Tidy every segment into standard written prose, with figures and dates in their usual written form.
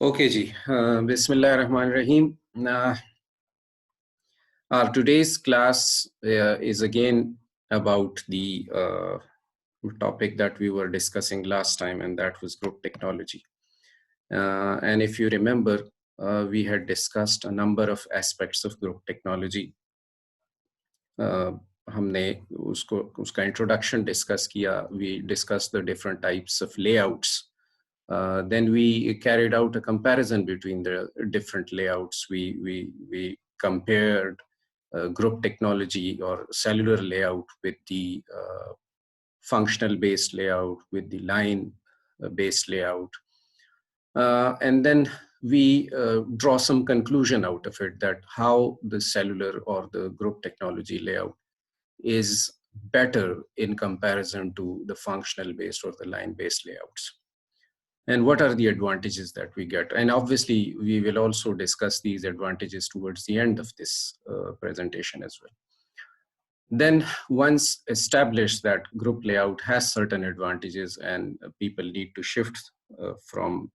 Okay, ji. Bismillah ar-Rahman ar-Rahim. Our today's class is again about the topic that we were discussing last time, and that was group technology. And if you remember, we had discussed a number of aspects of group technology. हमने उसका introduction discuss किया. We discussed the different types of layouts. Then we carried out a comparison between the different layouts. We compared group technology or cellular layout with the functional based layout, with the line based layout. And then we draw some conclusion out of it, that how the cellular or the group technology layout is better in comparison to the functional based or the line based layouts. And what are the advantages that we get? And obviously, we will also discuss these advantages towards the end of this presentation as well. Then once established that group layout has certain advantages and people need to shift from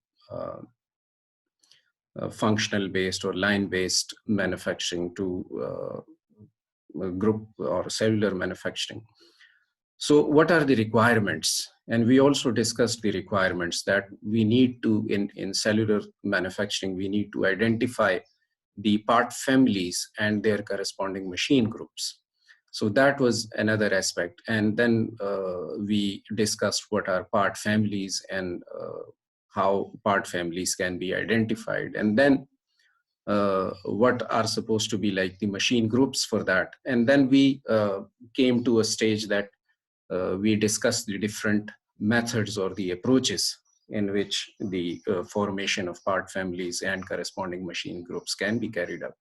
functional based or line based manufacturing to group or cellular manufacturing. So what are the requirements? And we also discussed the requirements that we need to, in cellular manufacturing, we need to identify the part families and their corresponding machine groups. So that was another aspect. And then we discussed what are part families and how part families can be identified. And then what are supposed to be like the machine groups for that. And then we came to a stage that we discussed the different methods or the approaches in which the formation of part families and corresponding machine groups can be carried out.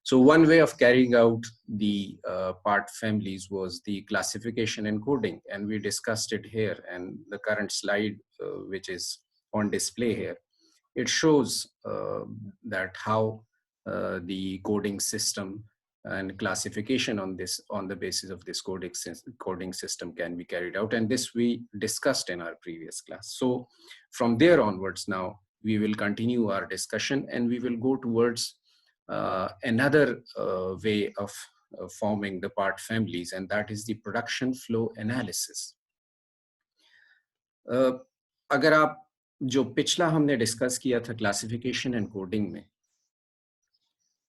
So one way of carrying out the part families was the classification and coding, and we discussed it here. And the current slide, which is on display here, it shows that how the coding system and classification on the basis of this coding system can be carried out. And this we discussed in our previous class. So from there onwards, now we will continue our discussion and we will go towards another way of forming the part families, and that is the production flow analysis. अगर आप जो पिछला हमने discuss किया था classification and coding में,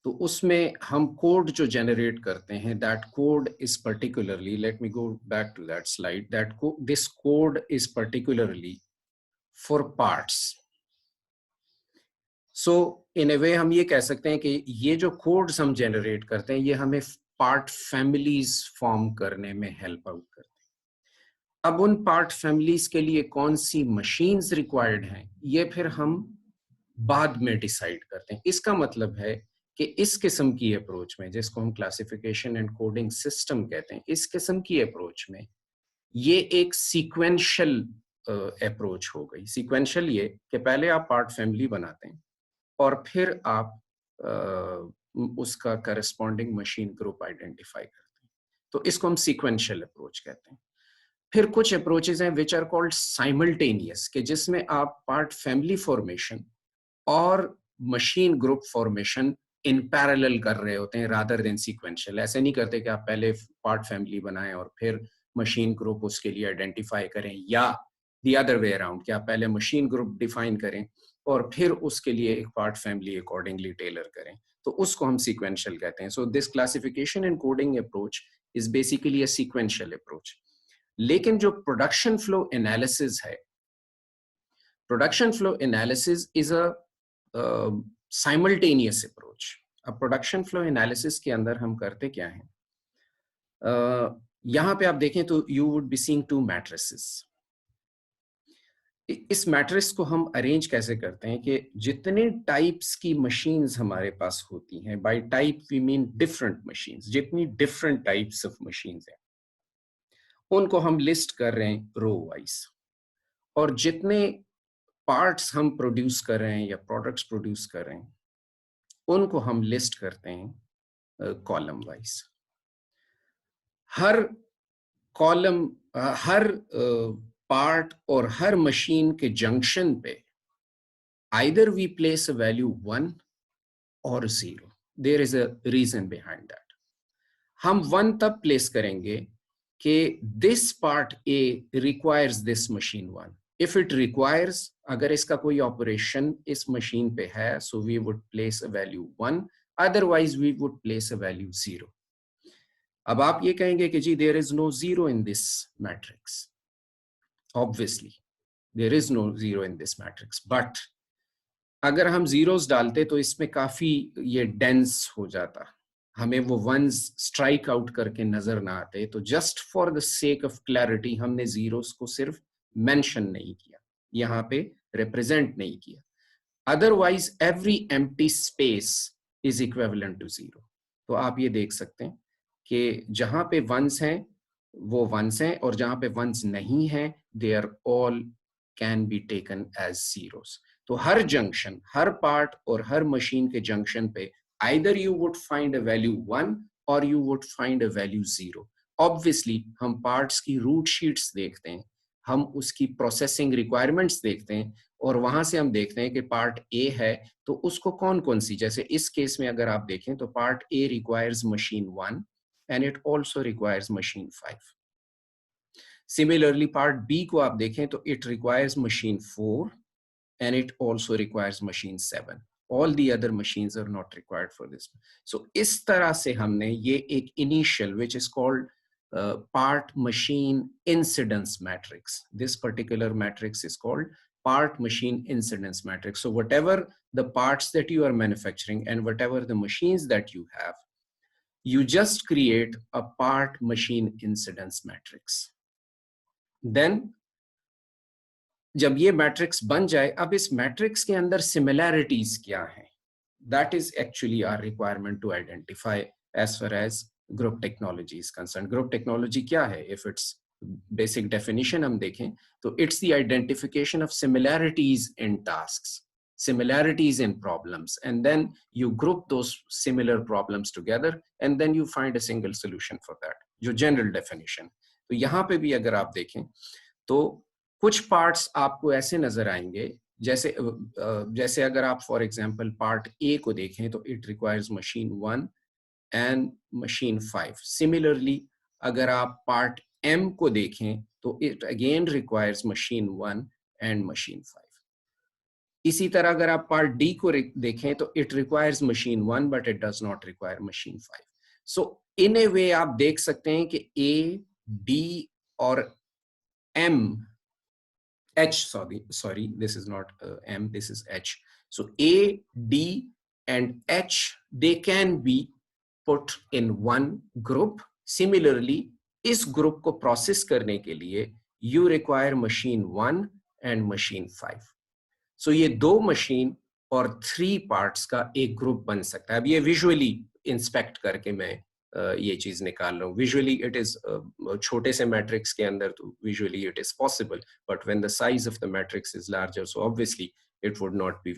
तो उसमें हम कोड जो जनरेट करते हैं, that code is particularly, let me go back to that slide, that this code is particularly for parts. So in a way हम ये कह सकते हैं कि ये जो कोड्स हम जनरेट करते हैं, ये हमें पार्ट फैमिलीज फॉर्म करने में हेल्प आउट करते हैं. अब उन पार्ट फैमिलीज के लिए कौन सी मशीन्स रिक्वायर्ड हैं, ये फिर हम बाद में डिसाइड करते हैं. इसका मतलब है कि इस किस्म की अप्रोच में, जिसको हम क्लासिफिकेशन एंड कोडिंग सिस्टम कहते हैं, इस किस्म की अप्रोच में ये एक सीक्वेंशियल अप्रोच हो गई. सीक्वेंशियल ये कि पहले आप पार्ट फैमिली बनाते हैं और फिर आप उसका करस्पॉन्डिंग मशीन ग्रुप आइडेंटिफाई करते हैं. तो इसको हम सीक्वेंशियल अप्रोच कहते हैं. फिर कुछ अप्रोचेस हैं विच आर कॉल्ड साइमल्टेनियस, कि जिसमें आप पार्ट फैमिली फॉर्मेशन और machine group formation in parallel कर रहे होते हैं रादर देन सीक्वेंशियल. ऐसे नहीं करते कि आप पहले पार्ट फैमिली बनाएं और फिर मशीन ग्रुप उसके लिए आइडेंटिफाई करें, या द अदर वे अराउंड कि आप पहले मशीन ग्रुप डिफाइन करें और फिर उसके लिए एक पार्ट फैमिली अकॉर्डिंगली टेलर करें. तो उसको हम सीक्वेंशियल कहते हैं. So this classification and coding approach is basically a sequential approach. लेकिन जो प्रोडक्शन फ्लो एनालिसिस है, production flow analysis is a simultaneous approach. अब प्रोडक्शन फ्लो एनालिसिस के अंदर हम करते क्या हैं, यहां पे आप देखें तो you would be seeing to matrices. इस मैट्रिक्स को हम अरेंज कैसे करते हैं कि जितने टाइप्स की मशीन्स हमारे पास होती हैं, by type we mean different machines, जितनी डिफरेंट टाइप्स ऑफ मशीन्स हैं उनको हम लिस्ट कर रहे हैं रो वाइज, और जितने पार्ट्स हम प्रोड्यूस कर रहे हैं या प्रोडक्ट्स प्रोड्यूस कर रहे हैं उनको हम लिस्ट करते हैं कॉलम वाइज. हर कॉलम, हर पार्ट और हर मशीन के जंक्शन पे Either we place a value 1 or 0. There is a reason behind that. हम 1 तब place करेंगे कि this part A requires this machine 1. If it requires, अगर इसका कोई operation इस machine पे है, so we would place a value 1. Otherwise, we would place a value 0. अब आप ये कहेंगे कि जी there is no 0 in this matrix. Obviously, there is no 0 in this matrix. But अगर हम zeros डालते तो इसमें काफी ये dense हो जाता, हमें वो ones strike out करके नजर ना आते, तो just for the sake of clarity हमने zeros को सिर्फ mention नहीं किया, यहाँ पे represent नहीं किया. Otherwise, every empty space is equivalent to 0. तो आप ये देख सकते हैं कि जहां पे ones हैं वो ones हैं, और जहां पे ones नहीं हैं they are all can be taken as zeros. तो हर जंक्शन, हर पार्ट और हर मशीन के जंक्शन पे either you would find a value 1 or you would find a value 0. Obviously हम पार्ट्स की रूट शीट्स देखते हैं, हम उसकी प्रोसेसिंग रिक्वायरमेंट्स देखते हैं, और वहां से हम देखते हैं कि पार्ट ए है तो उसको कौन कौन सी, जैसे इस केस में अगर आप देखें तो part A requires machine 1 and it also requires machine 5. Similarly part B को आप देखें तो it requires machine 4 and it also requires machine 7. All the other machines are not required for this. So इस तरह से हमने ये एक initial which is called part machine incidence matrix. This particular matrix is called part machine incidence matrix. So whatever the parts that you are manufacturing and whatever the machines that you have, you just create a part machine incidence matrix. Then जब ये matrix बन जाए, अब इस matrix के अंदर similarities क्या हैं, that is actually our requirement to identify as far as group technology is concern. Group technology क्या है? इफ इट्स बेसिक डेफिनेशन हम देखें तो it's the identification of similarities in tasks, similarities in problems, and then you group those similar problems together and then you find a single solution for that, जो general definition. तो यहाँ पे भी अगर आप देखें तो कुछ पार्ट्स आपको ऐसे नजर आएंगे, जैसे अगर आप फॉर एग्जांपल पार्ट ए को देखें तो it requires machine 1 and machine 5. Similarly अगर आप पार्ट एम को देखें तो it again requires machine 1 and machine 5. इसी तरह अगर आप पार्ट डी को देखें तो it requires machine 1 but it does not require machine 5. So in a वे आप देख सकते हैं कि ए, डी और M, H, sorry, this is not M, this is H. So A, D, and H, they can be put in one group. Similarly, इस group को process करने के लिए you require machine 1 and machine 5. So ये दो machine और 3 parts का एक ग्रुप बन सकता है. अब ये विजुअली इंस्पेक्ट करके मैं ये चीज निकाल रहा हूँ. विजुअली इट इज छोटे से मैट्रिक्स के अंदर तो visually it is possible, but when the size of the matrix is larger so obviously it would not be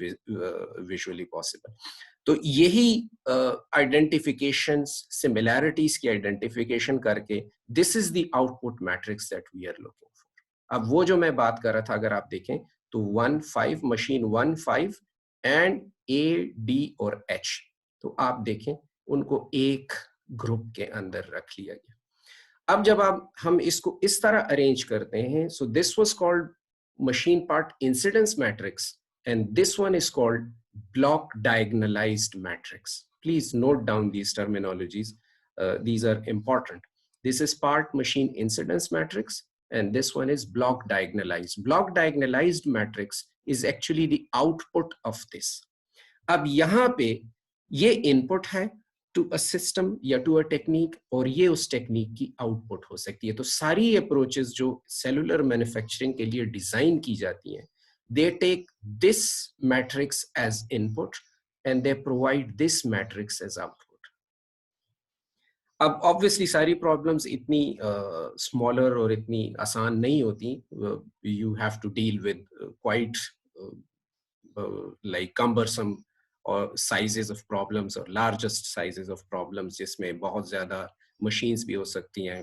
visually possible. तो यही आइडेंटिफिकेशंस, सिमिलैरिटीज की आइडेंटिफिकेशन करके this is the output matrix that we are looking for. अब वो जो मैं बात कर रहा था अगर आप देखें तो 1 5 मशीन 1 5 एंड ए, डी और एच, तो आप देखें उनको एक ग्रुप के अंदर रख लिया गया. अब जब हम इसको इस तरह अरेंज करते हैं, so this was called machine part incidence matrix and this one is called block diagonalised matrix. Please note down these terminologies, these are important. This is part machine incidence matrix and this one is block diagonalized. Block diagonalized matrix is actually the output of this. अब यहाँ पे ये input है to a system या to a technique, और ये उस technique की आउटपुट हो सकती है. तो सारी अप्रोचेस जो सेलुलर मैन्युफैक्चरिंग के लिए डिजाइन की जाती हैं, they take this matrix as input and they provide this matrix as output. अब ऑब्वियसली सारी प्रॉब्लम्स इतनी स्मॉलर और इतनी आसान नहीं होती. You have to deal with quite like cumbersome or sizes of problems or largest sizes of problems, जिसमें बहुत ज़्यादा machines भी हो सकती हैं,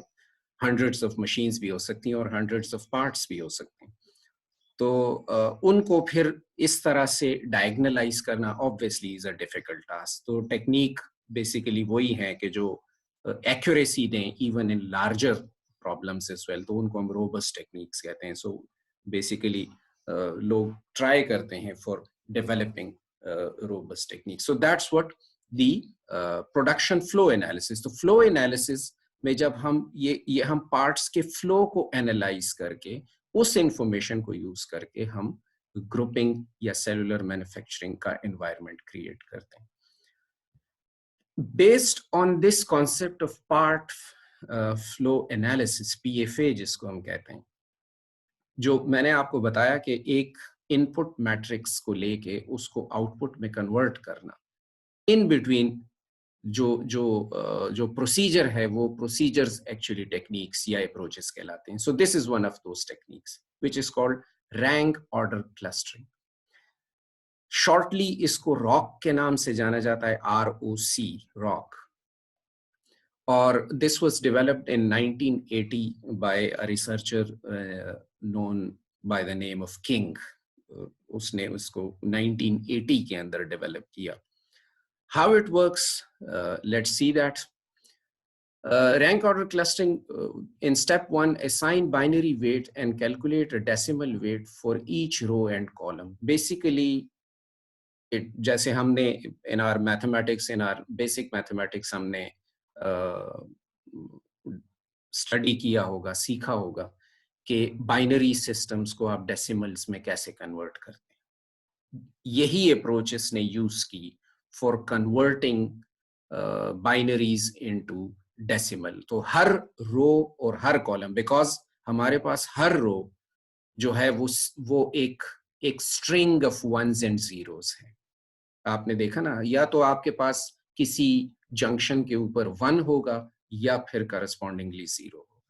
hundreds of machines भी हो सकती हैं और hundreds of parts भी हो सकते हैं. तो उनको फिर इस तरह से डायगनलाइज करना obviously is a difficult task. तो टेक्निक बेसिकली वही है कि जो एक्यूरेसी दें even in larger problems as well, तो उनको हम रोबस्ट टेक्निक्स कहते हैं। सो बेसिकली लोग ट्राई करते हैं for developing robust technique. So that's what the production flow analysis. तो फ्लो एनालिसिस में जब हम ये हम पार्ट्स के फ्लो को एनालाइज करके उस इंफॉर्मेशन को यूज करके हम ग्रुपिंग या सेलुलर मैन्युफैक्चरिंग का एनवायरनमेंट क्रिएट करते हैं। Based on this concept of part flow analysis, PFA जिसको हम कहते हैं, जो मैंने आपको बताया कि एक इनपुट मैट्रिक्स को लेके उसको आउटपुट में कन्वर्ट करना, इन बिटवीन जो प्रोसीजर है वो प्रोसीजर्स एक्चुअली टेक्निक्स या अप्रोचेस कहलाते हैं। So this is one of those techniques which is called rank order clustering. Shortly इसको रॉक के नाम से जाना जाता है, ROC, रॉक। और this was developed in 1980 bye a researcher known by the name of king. उसने उसको 1980 के अंदर डेवलप किया। How it works, let's see that. Rank order clustering, in step 1, assign binary weight and calculate a decimal weight for each row and column. Basically, जैसे हमने in our mathematics, in our basic mathematics, हमने study किया होगा, सीखा होगा कि binary systems को आप डेसिमल्स में कैसे कन्वर्ट करते हैं। यही अप्रोच इसने यूज की for converting binaries into decimal। तो हर रो और हर कॉलम, बिकॉज हमारे पास हर रो जो है वो एक string of ones and zeros है। आपने देखा ना, या तो आपके पास किसी जंक्शन के ऊपर 1 होगा या फिर करस्पॉन्डिंगली 0 होगा।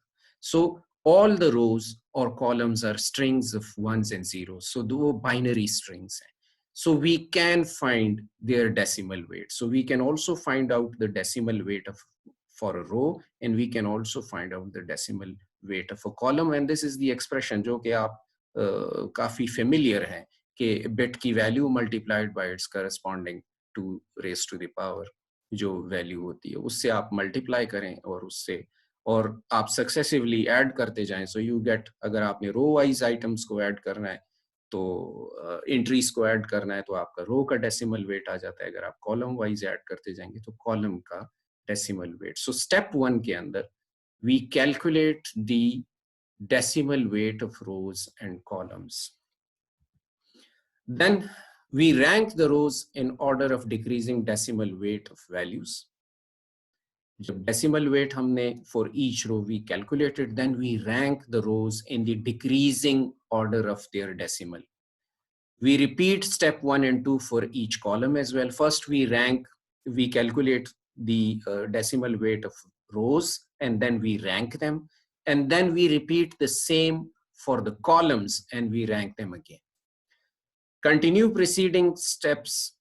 सो all the rows or columns are strings of ones and zeros, so वो binary strings हैं। So we can find their decimal weight. So we can also find out the decimal weight for a row, and we can also find out the decimal weight of a column. And this is the expression जो कि आप काफी familiar हैं कि bit की value multiplied by its corresponding to raised to the power जो value होती है, उससे आप multiply करें और उससे और आप सक्सेसिवली ऐड करते जाएं। सो यू गेट, अगर आपने रो वाइज आइटम्स को ऐड करना है तो एंट्रीज को ऐड करना है तो आपका रो का डेसिमल वेट आ जाता है। अगर आप कॉलम वाइज ऐड करते जाएंगे तो कॉलम का डेसिमल वेट। सो स्टेप 1 के अंदर we calculate the decimal weight of rows and columns. Then we rank the rows in order of decreasing decimal weight of values. जब decimal weight हमने for each row we calculated, then we rank the rows in the decreasing order of their decimal. We repeat step 1 and 2 for each column as well. First we calculate the decimal weight of rows and then we rank them, and then we repeat the same for the columns and we rank them again. Continue preceding steps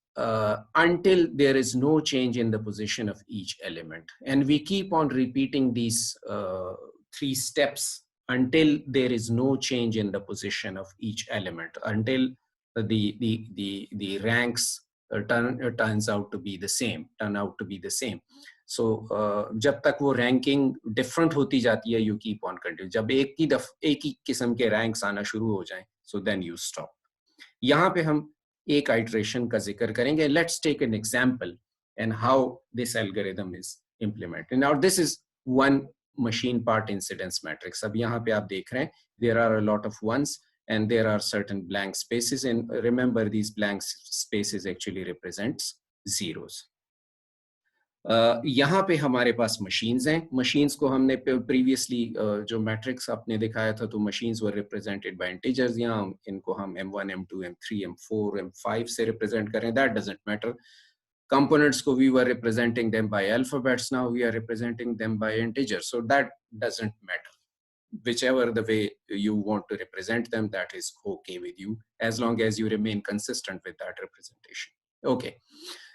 until there is no change in the position of each element. And we keep on repeating these 3 steps until there is no change in the position of each element, until the ranks turn out to be the same. So जब तक वो ranking different होती जाती है, you keep on continue. जब एक ही किस्म के रैंक्स आना शुरू हो जाएं, सो देन यू स्टॉप। यहाँ पे हम एक आइट्रेशन का जिक्र करेंगे। Let's take an example and how this algorithm is implemented. Now this is one machine part incidence matrix. अब यहाँ पे आप देख रहे हैं there are a lot of ones and there are certain blank spaces, and remember these blank spaces actually represents zeros. यहाँ पे हमारे पास मशीन्स हैं। मशीन्स को हमने प्रीवियसली जो मैट्रिक्स आपने दिखाया था, तो machines were represented by integers. यहाँ इनको हम m1 m2 m3 m4 m5 से रिप्रेजेंट करें, दैट डजंट मैटर। components को we were representing them by alphabets, now we are representing them by integers, so that doesn't matter. Whichever the way you want to represent them, that is okay with you, as long as you remain consistent with that representation. Okay,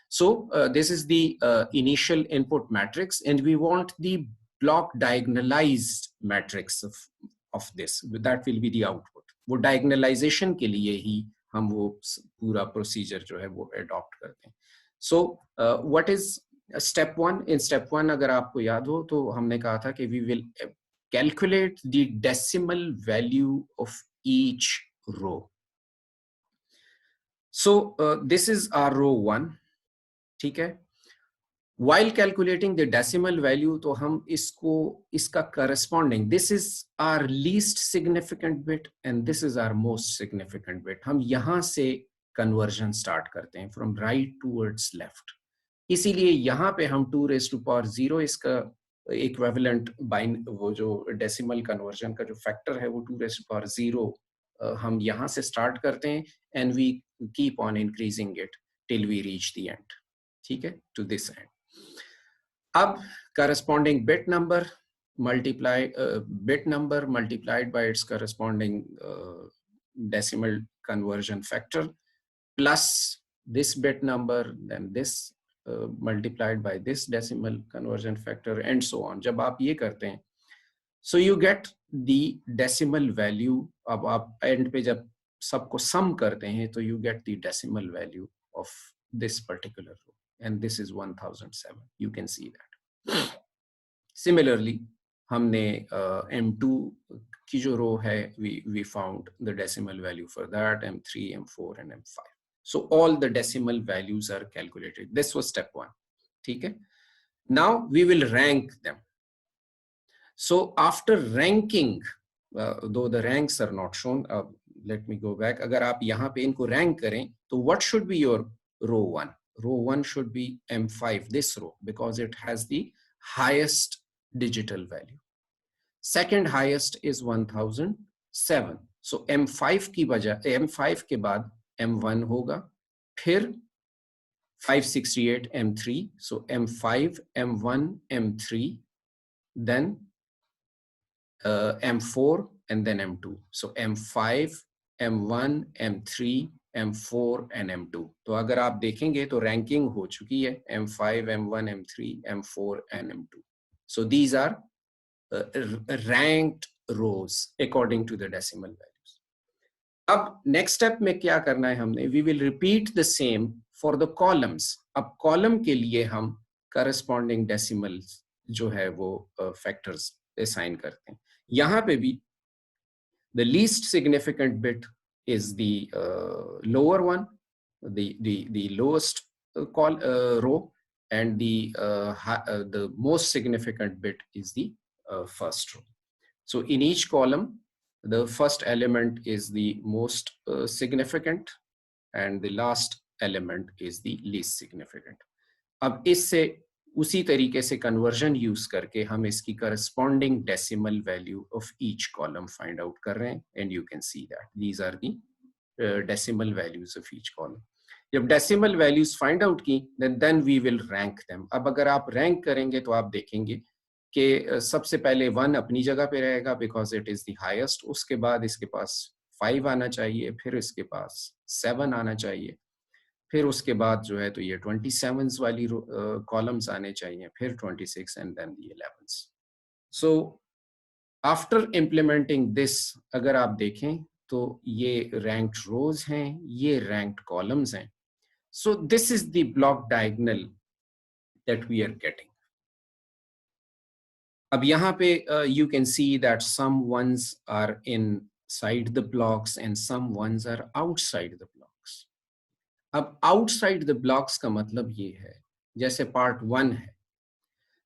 so this is the initial input matrix, and we want the block diagonalized matrix of this. That will be the output. वो डायगनलाइजेशन के लिए ही हम वो पूरा procedure जो है वो adopt करते हैं. So what is step one? In step one अगर आपको याद हो तो हमने कहा था कि we will calculate the decimal value of each row. So this is our row one. ठीक है. While calculating the decimal value, तो हम इसको इसका corresponding, this is our least significant bit and this is our most significant bit. हम यहाँ से conversion start करते हैं from right towards left. इसीलिए यहाँ पे हम 2 raised to power 0 इसका equivalent bind, वो जो decimal conversion का जो factor है वो 2 raised to power 0 हम यहाँ से start करते हैं and we keep on increasing it till we reach the end. ठीक है, to this end. अब corresponding bit number multiplied by its corresponding decimal conversion factor plus this bit number, then this multiplied by this decimal conversion factor and so on. जब आप ये करते हैं, so you get the decimal value. अब आप end पे जब सबको sum करते हैं तो you get the decimal value of this particular row. And this is 1007. You can see that. Similarly, हमने M2 की जो रो है, we found the decimal value for that, M3, M4 and M5. So all the decimal values are calculated. This was step one. ठीक है. Now we will rank them. So after ranking, though the ranks are not shown, let me go back. अगर आप यहाँ पे इनको rank करें, तो what should be your row one? Row 1 should be M5, this row, because it has the highest digital value. Second highest is 1007. So M5 की बजाय M5 के बाद M1 होगा, फिर 568 M3. So M5, M1, M3, then M4 and then M2. So M5, M1, M3, M4 and M2. तो अगर आप देखेंगे तो रैंकिंग हो चुकी है M5, M1, M3, M4 and M2. So these are ranked rows according to the decimal values. अब next step में क्या करना है हमने? We will repeat the same for the columns. अब column के लिए हम corresponding decimals जो है वो factors assign करते हैं. यहाँ पे भी the least significant bit is the lower one, the lowest row, and the most significant bit is the first row. So in each column, the first element is the most significant, and the last element is the least significant. अब इससे उसी तरीके से conversion use करके हम इसकी corresponding decimal value of each column find out कर रहे हैं and you can see that these are the decimal values of each column. जब डेसिमल वैल्यूज फाइंड आउट की then we will rank them. अब अगर आप रैंक करेंगे तो आप देखेंगे कि सबसे पहले 1 अपनी जगह पे रहेगा because it is the highest. उसके बाद इसके पास 5 आना चाहिए, फिर इसके पास 7 आना चाहिए, फिर उसके बाद जो है तो ये 27 वाली कॉलम्स आने चाहिए, फिर 26 and then the 11s. So after implementing this अगर आप देखें तो ये रैंक्ड रोज हैं, ये रैंक्ड कॉलम्स हैं. So this is the block diagonal that we are getting. अब यहाँ पे you can see that some ones are inside the blocks and some ones are outside the blocks. अब outside the blocks का मतलब ये है, जैसे part 1 है.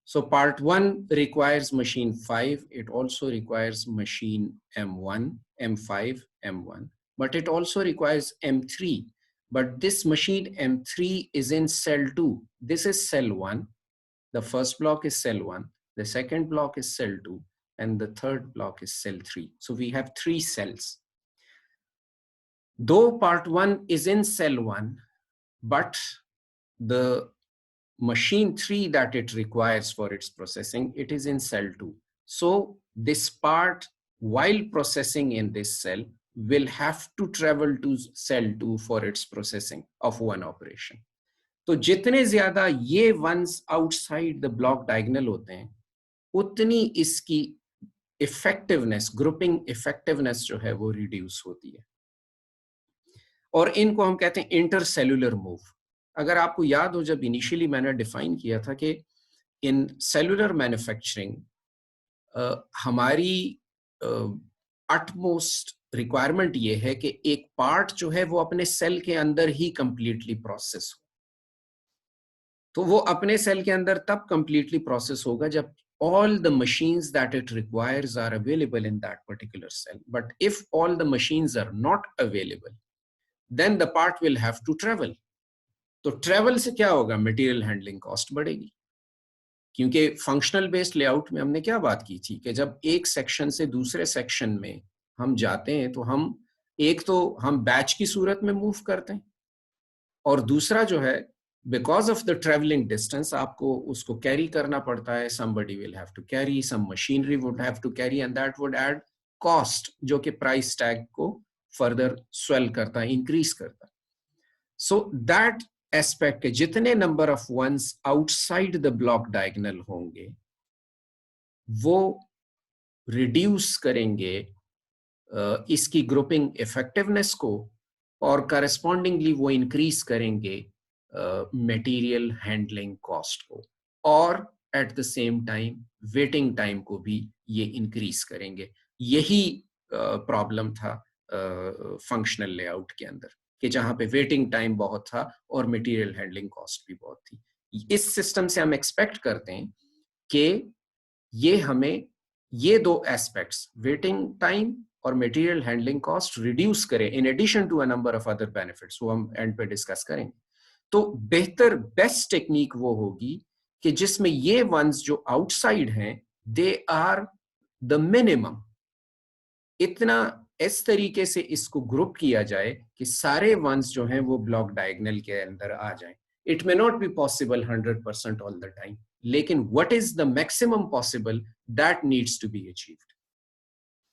So part 1 requires machine 5. It also requires machine M1, M5, M1. But it also requires M3. But this machine M3 is in cell 2. This is cell 1. The first block is cell 1. The second block is cell 2, and the third block is cell 3. So we have 3 cells. Though part 1 is in cell 1, but the machine 3 that it requires for its processing, it is in cell 2. So this part, while processing in this cell, will have to travel to cell 2 for its processing of one operation. तो जितने ज्यादा ये ones outside the block diagonal होते हैं, उतनी इसकी effectiveness, grouping effectiveness जो है वो रिड्यूस होती है। और इनको हम कहते हैं इंटरसेल्यूलर मूव। अगर आपको याद हो, जब इनिशियली मैंने डिफाइन किया था कि इन सेलुलर मैन्युफैक्चरिंग हमारी अटमोस्ट रिक्वायरमेंट ये है कि एक पार्ट जो है वो अपने सेल के अंदर ही कंप्लीटली प्रोसेस हो। तो वो अपने सेल के अंदर तब कंप्लीटली प्रोसेस होगा जब all the machines that it requires are available in that particular cell. But if all the machines are not available, then the part will have to travel. तो ट्रेवल से क्या होगा? Material handling cost बढ़ेगी। क्योंकि functional based layout में हमने क्या बात की थी कि जब एक सेक्शन से दूसरे सेक्शन में हम जाते हैं तो हम एक तो हम बैच की सूरत में मूव करते हैं, और दूसरा जो है because of the travelling distance आपको उसको कैरी करना पड़ता है। somebody will have to carry, some machinery would have to carry, and that would add cost, जो कि प्राइस टैग को फर्दर स्वेल करता है, इंक्रीज करता है। सो दैट एस्पेक्ट के जितने number of ones outside the block diagonal होंगे वो रिड्यूस करेंगे इसकी ग्रुपिंग इफेक्टिवनेस को, और करस्पॉन्डिंगली वो इंक्रीज करेंगे मटेरियल हैंडलिंग कॉस्ट को, और at the same time waiting time को भी ये इंक्रीज करेंगे। यही प्रॉब्लम था फंक्शनल लेआउट के अंदर, कि जहां पे वेटिंग टाइम बहुत था और मटेरियल हैंडलिंग कॉस्ट भी बहुत थी। इस सिस्टम से हम एक्सपेक्ट करते हैं कि ये हमें ये दो एस्पेक्ट्स, वेटिंग टाइम और मटेरियल हैंडलिंग कॉस्ट, रिड्यूस करें in addition to a number of other benefits, वो हम एंड पे डिस्कस करेंगे। तो बेहतर बेस्ट टेक्निक वो होगी कि जिसमें ये वंस जो आउटसाइड हैं दे आर द मिनिमम, इतना इस तरीके से इसको ग्रुप किया जाए कि सारे वंस जो हैं वो ब्लॉक डायगोनल के अंदर आ जाएं। It may not be possible 100% all the time, लेकिन what is the maximum possible that needs to be achieved.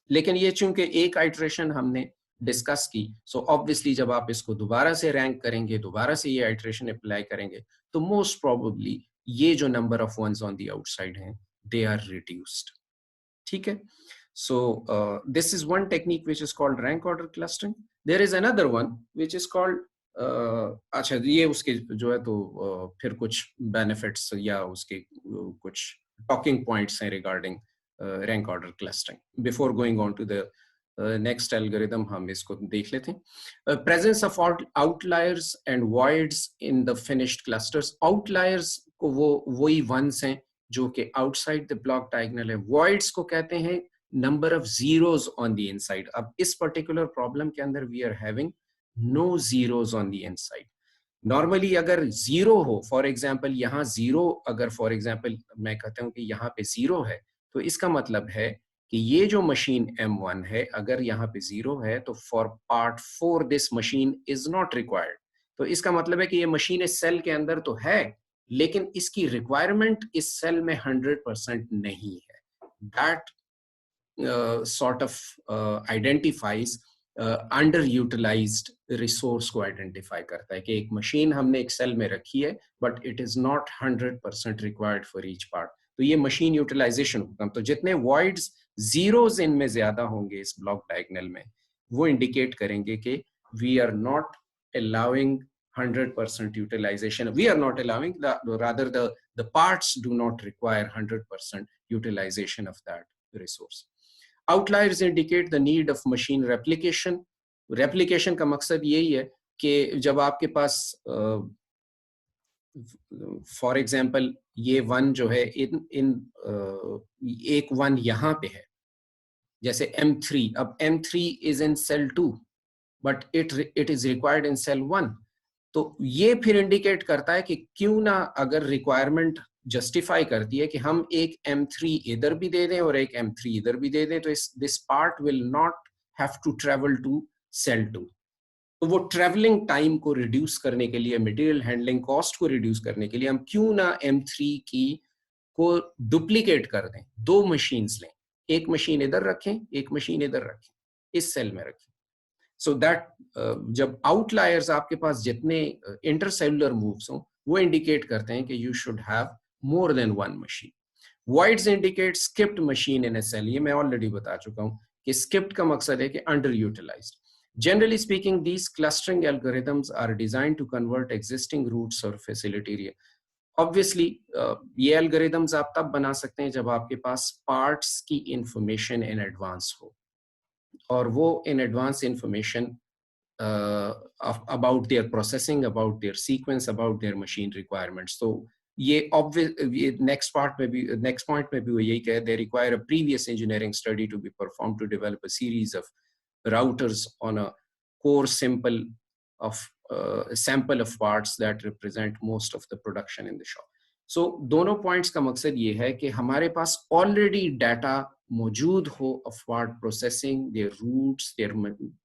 लेकिन ये चूंकि एक आइटरेशन हमने डिस्कस की, सो ऑब्वियसली जब आप इसको दोबारा से रैंक करेंगे, दोबारा से ये आइटरेशन अप्लाई करेंगे, तो मोस्ट प्रोबेबली ये जो number of ones on the outside हैं दे आर रिड्यूस्ड। ठीक है। So this is one technique which is called rank order clustering. There is another one which is called अच्छा, ये उसके जो है तो फिर कुछ benefits या उसके कुछ talking points हैं regarding rank order clustering. Before going on to the next algorithm, हम इसको देख लेते हैं। Presence of outliers and voids in the finished clusters. Outliers को वही ones हैं जो कि outside the block diagonal है। Voids को कहते हैं number of zeros on the inside. अब इस particular problem के अंदर we are having no zeros on the inside. Normally अगर zero हो, for example यहाँ zero, अगर for example मैं कहता हूँ कि यहाँ पे zero है, तो इसका मतलब है कि ये जो मशीन M1 है, अगर यहाँ पे zero है तो for part 4 this machine is not required. तो इसका मतलब है कि ये मशीन इस सेल के अंदर तो है, लेकिन इसकी रिक्वायरमेंट इस सेल में 100% नहीं है। That sort of identifies underutilized resource को आइडेंटिफाई करता है कि एक मशीन हमने एक सेल में रखी है but it is not 100% required for each part, तो ये मशीन यूटिलाइजेशन होगा। तो जितने वॉइड्स जीरोस इनमें ज्यादा होंगे इस ब्लॉक डायगोनल में, वो इंडिकेट करेंगे कि we are not allowing 100% utilization. We are not allowing, rather the parts do not require 100% utilization of that resource. Outliers indicate the need of machine replication. Replication का मकसद यही है कि जब आपके पास फॉर एग्जाम्पल ये वन जो है एक वन यहाँ पे है, जैसे M3, अब M3 is in cell 2 but it is required in cell 1, तो ये फिर इंडिकेट करता है कि क्यों ना, अगर रिक्वायरमेंट जस्टिफाई करती है कि हम एक M3 इधर भी दे दें और एक M3 इधर भी दे दें, तो this part will not have to travel to cell 2। तो वो ट्रेवलिंग टाइम को रिड्यूस करने के लिए, मटेरियल हैंडलिंग कॉस्ट को रिड्यूस करने के लिए हम क्यों ना M3 की को डुप्लीकेट कर दें, दो मशीन्स लें, एक मशीन इधर रखें, एक मशीन इधर रखें, इस सेल में रखें। सो दैट जब आउटलायर्स आपके पास जितने इंटरसेलुलर मूव्स हों, वो इंडिकेट करते हैं कि you should have more than one machine. Voids indicate skipped machine in a cell. ये मैं ऑलरेडी बता चुका हूँ कि skipped का मकसद है कि underutilized. Generally speaking, these clustering algorithms are designed to convert existing routes or facility area. Obviously, ये algorithms आप तब बना सकते हैं जब आपके पास parts की information in advance हो, और वो in advance information about their processing, about their sequence, about their machine requirements. So ये obvious, ये next point में भी वो यही कहे, they require a previous engineering study to be performed to develop a series of routers on a core sample of parts that represent most of the production in the shop. So दोनों points का मकसद ये है कि हमारे पास already data मौजूद हो of part processing, their routes, their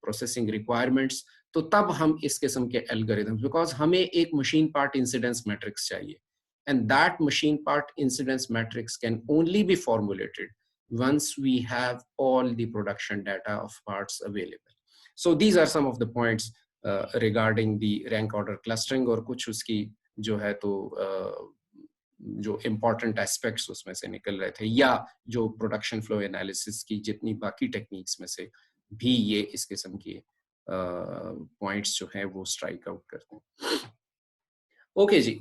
processing requirements, तो तब हम इस किस्म के algorithms, because हमें एक machine part incidence matrix चाहिए, and that machine part incidence matrix can only be formulated once we have all the production data of parts available. So these are some of the points regarding the rank order clustering, और कुछ उसकी जो है तो जो important aspects उसमें से निकल रहे थे, या जो production flow analysis की जितनी बाकी techniques में से भी ये इस किस्म की points जो हैं वो strike out करते हैं. Okay ji.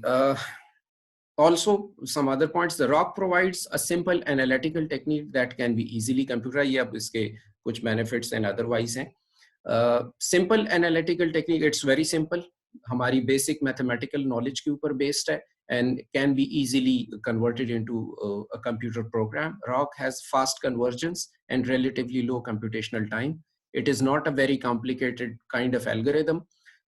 Also, some other points. The ROC provides a simple analytical technique that can be easily computerized. ये अब इसके कुछ benefits and otherwise हैं. Simple analytical technique, it's very simple. हमारी basic mathematical knowledge के ऊपर based है and can be easily converted into a computer program. ROC has fast convergence and relatively low computational time. It is not a very complicated kind of algorithm.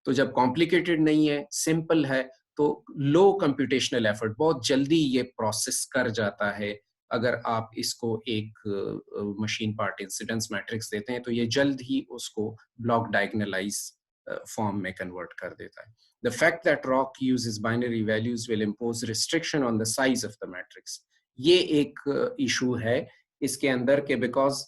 तो जब complicated नहीं है, simple है, तो लो computational effort, बहुत जल्दी ये process कर जाता है. अगर आप इसको एक मशीन पार्ट इंसिडेंस मैट्रिक्स देते हैं तो ये जल्द ही उसको ब्लॉक डायगोनलाइज फॉर्म में कन्वर्ट कर देता है. The fact that rock uses binary values will impose restriction on the size of the matrix. ये एक इशू है इसके अंदर के बिकॉज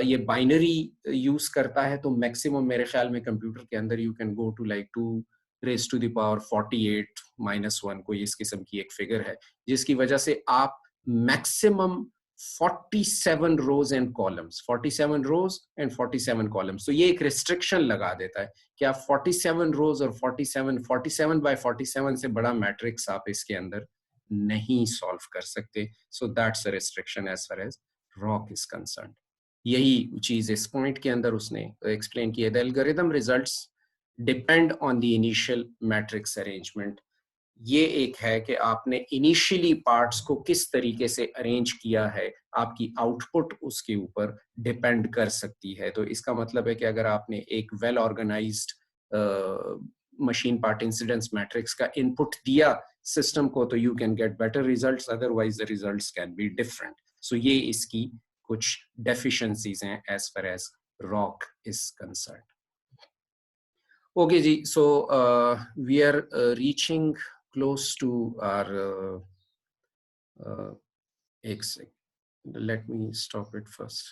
ये बाइनरी यूज करता है तो मैक्सिमम मेरे ख्याल में कंप्यूटर के अंदर you can go to like 2 raised to the power 48 minus 1, कोई इस किस्म की एक फिगर है जिसकी वजह से आप maximum 47 rows and columns, 47 rows and 47 columns, तो ये एक रिस्ट्रिक्शन लगा देता है कि आप 47 रोज और 47 बाय 47 से बड़ा मैट्रिक्स आप इसके अंदर नहीं सॉल्व कर सकते. So that's a restriction as far as rock is concerned. यही चीज इस पॉइंट के अंदर उसने एक्सप्लेन किया. The algorithm results depend on the initial matrix arrangement. ये एक है कि आपने इनिशियली पार्ट्स को किस तरीके से अरेंज किया है, आपकी आउटपुट उसके ऊपर डिपेंड कर सकती है. तो इसका मतलब है कि अगर आपने एक well organized machine part incidence matrix का इनपुट दिया सिस्टम को तो you can get better results, otherwise the results can be different. So ये इसकी कुछ डेफिशिएंसीज हैं as far as rock is concerned. Okay, ji. So we are reaching close to our. Let me stop it first.